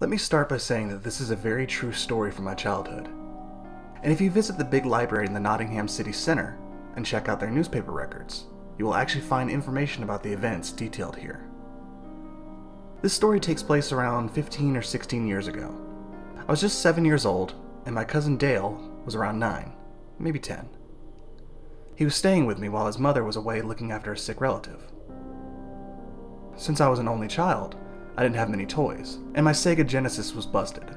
Let me start by saying that this is a very true story from my childhood. And if you visit the big library in the Nottingham City Centre and check out their newspaper records, you will actually find information about the events detailed here. This story takes place around 15 or 16 years ago. I was just 7 years old, and my cousin Dale was around 9, maybe 10. He was staying with me while his mother was away looking after a sick relative. Since I was an only child, I didn't have many toys, and my Sega Genesis was busted.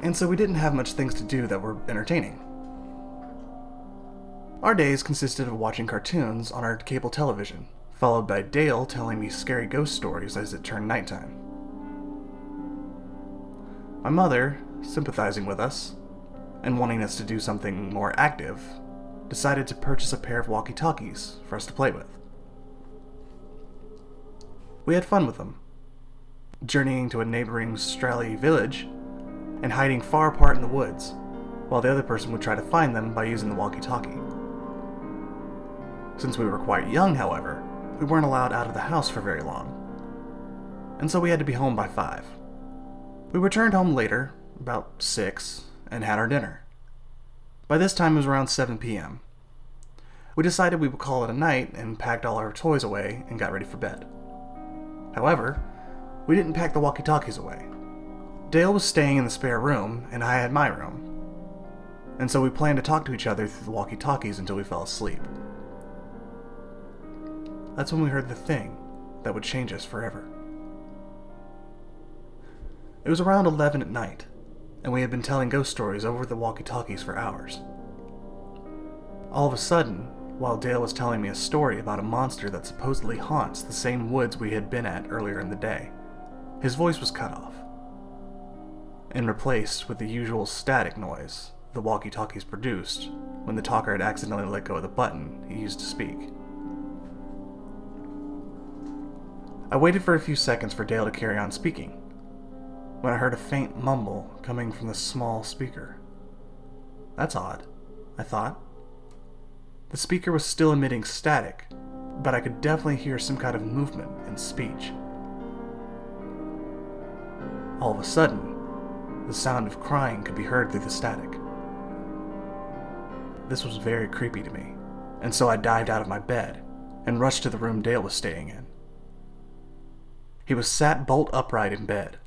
And so we didn't have much things to do that were entertaining. Our days consisted of watching cartoons on our cable television, followed by Dale telling me scary ghost stories as it turned nighttime. My mother, sympathizing with us, and wanting us to do something more active, decided to purchase a pair of walkie-talkies for us to play with. We had fun with them, journeying to a neighboring Strally village and hiding far apart in the woods, while the other person would try to find them by using the walkie-talkie. Since we were quite young, however, we weren't allowed out of the house for very long, and so we had to be home by 5. We returned home later, about 6, and had our dinner. By this time it was around 7 p.m. We decided we would call it a night and packed all our toys away and got ready for bed. However, we didn't pack the walkie-talkies away. Dale was staying in the spare room, and I had my room. And so we planned to talk to each other through the walkie-talkies until we fell asleep. That's when we heard the thing that would change us forever. It was around 11 at night, and we had been telling ghost stories over the walkie-talkies for hours. All of a sudden, while Dale was telling me a story about a monster that supposedly haunts the same woods we had been at earlier in the day, his voice was cut off and replaced with the usual static noise the walkie-talkies produced when the talker had accidentally let go of the button he used to speak. I waited for a few seconds for Dale to carry on speaking, when I heard a faint mumble coming from the small speaker. That's odd, I thought. The speaker was still emitting static, but I could definitely hear some kind of movement and speech. All of a sudden, the sound of crying could be heard through the static. This was very creepy to me, and so I dived out of my bed and rushed to the room Dale was staying in. He was sat bolt upright in bed,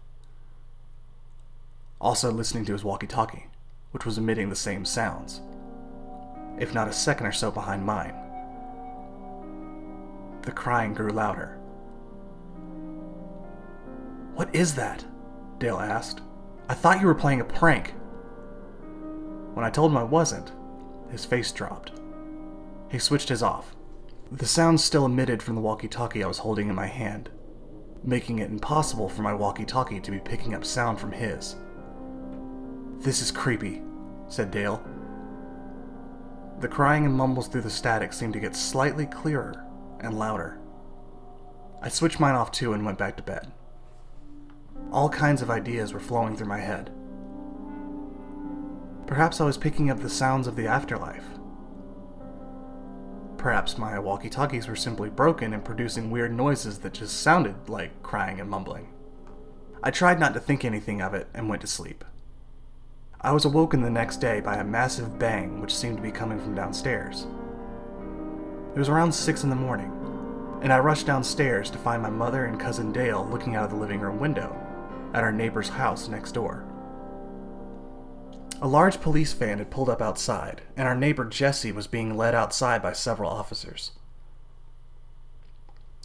also listening to his walkie-talkie, which was emitting the same sounds, if not a second or so behind mine. The crying grew louder. "What is that?" Dale asked. "I thought you were playing a prank." When I told him I wasn't, his face dropped. He switched his off. The sound still emitted from the walkie-talkie I was holding in my hand, making it impossible for my walkie-talkie to be picking up sound from his. "This is creepy," said Dale. The crying and mumbles through the static seemed to get slightly clearer and louder. I switched mine off too and went back to bed. All kinds of ideas were flowing through my head. Perhaps I was picking up the sounds of the afterlife. Perhaps my walkie-talkies were simply broken and producing weird noises that just sounded like crying and mumbling. I tried not to think anything of it and went to sleep. I was awoken the next day by a massive bang which seemed to be coming from downstairs. It was around 6 in the morning, and I rushed downstairs to find my mother and cousin Dale looking out of the living room window at our neighbor's house next door. A large police van had pulled up outside, and our neighbor Jessie was being led outside by several officers.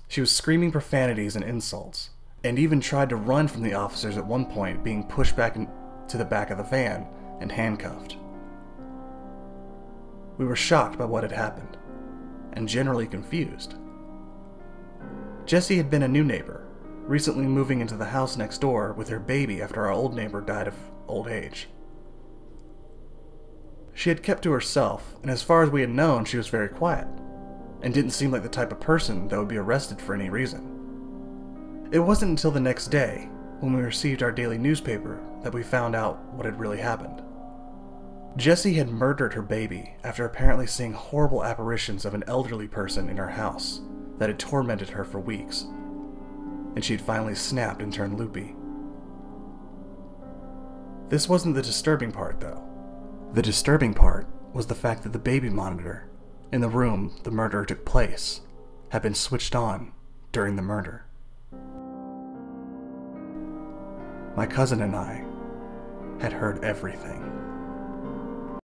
She was screaming profanities and insults, and even tried to run from the officers at one point, being pushed back to the back of the van and handcuffed. We were shocked by what had happened, and generally confused. Jessie had been a new neighbor, recently moving into the house next door with her baby after our old neighbor died of old age. She had kept to herself, and as far as we had known, she was very quiet, and didn't seem like the type of person that would be arrested for any reason. It wasn't until the next day, when we received our daily newspaper, that we found out what had really happened. Jessie had murdered her baby after apparently seeing horrible apparitions of an elderly person in her house that had tormented her for weeks, and she had finally snapped and turned loopy. This wasn't the disturbing part, though. The disturbing part was the fact that the baby monitor in the room the murder took place had been switched on during the murder. My cousin and I had heard everything.